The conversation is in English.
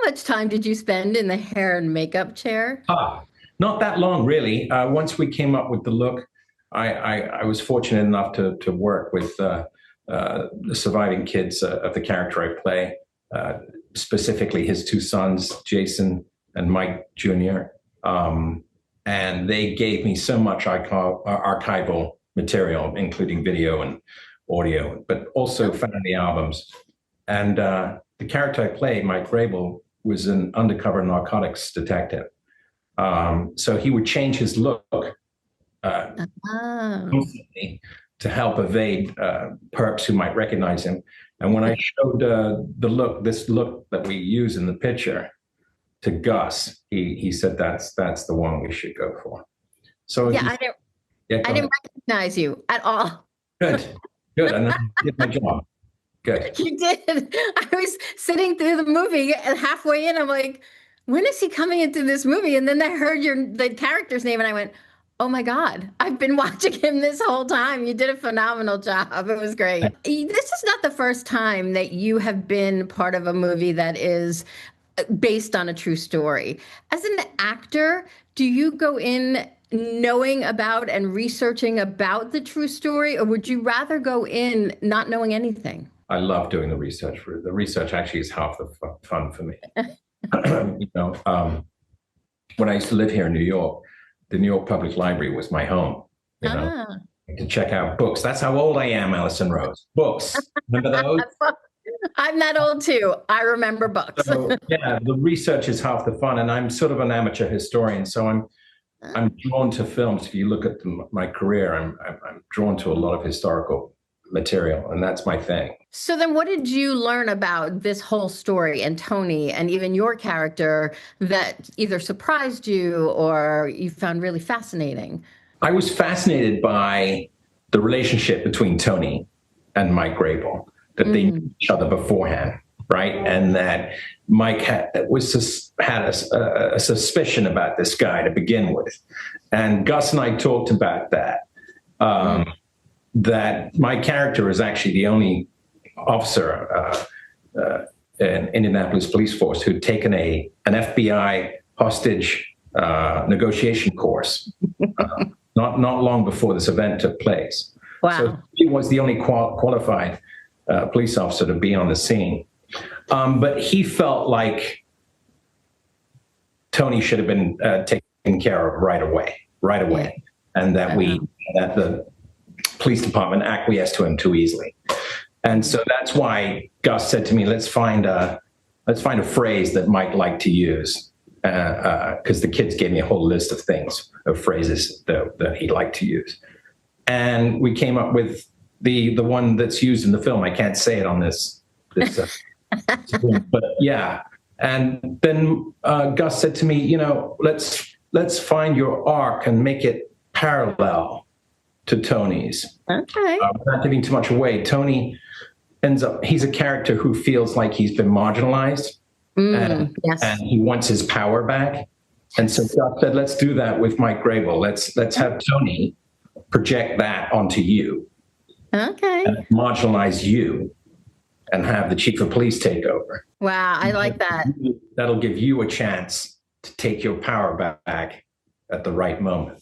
much time did you spend in the hair and makeup chair? Not that long, really. Once we came up with the look, I was fortunate enough to work with the surviving kids of the character I play, specifically his two sons, Jason and Mike Jr. And they gave me so much archival material, including video and audio, but also family albums. And the character I played, Mike Grable, was an undercover narcotics detective. So he would change his look constantly to help evade perps who might recognize him. And when I showed this look that we use in the picture to Gus, he said that's the one we should go for. So yeah, I didn't recognize you at all. Good, and I did my job. Good. You did. I was sitting through the movie and halfway in, I'm like, when is he coming into this movie? And then I heard the character's name and I went, oh my God, I've been watching him this whole time. You did a phenomenal job. It was great. This is not the first time that you have been part of a movie that is based on a true story. As an actor, do you go in knowing about and researching about the true story, or would you rather go in not knowing anything? I love doing the research. The research actually is half the fun for me. When I used to live here in New York, the New York Public Library was my home, to check out books. That's how old I am, Alison Rose. Books. Remember those? I'm that old too. I remember books. So, yeah, the research is half the fun, and I'm sort of an amateur historian, so I'm drawn to films. If you look at my career, I'm drawn to a lot of historical material, and that's my thing. So then what did you learn about this whole story and Tony and even your character that either surprised you or you found really fascinating? I was fascinated by the relationship between Tony and Mike Grable, that they knew each other beforehand, right? And that Mike had a suspicion about this guy to begin with. And Gus and I talked about that. That my character is actually the only officer in Indianapolis police force who'd taken an FBI hostage negotiation course not long before this event took place. Wow. So he was the only qualified police officer to be on the scene. But he felt like Tony should have been taken care of right away. And that that the police department acquiesced to him too easily. And so that's why Gus said to me, let's find a phrase that Mike liked to use. Because the kids gave me a whole list of phrases that he liked to use. And we came up with the one that's used in the film. I can't say it on this but yeah. And then Gus said to me, let's find your arc and make it parallel to Tony's. Okay. Without giving too much away, Tony he's a character who feels like he's been marginalized. And he wants his power back. And so Gus said, let's do that with Mike Grable. Let's have Tony project that onto you. Okay. And marginalize you and have the chief of police take over. Wow, I like that. That'll give you a chance to take your power back at the right moment.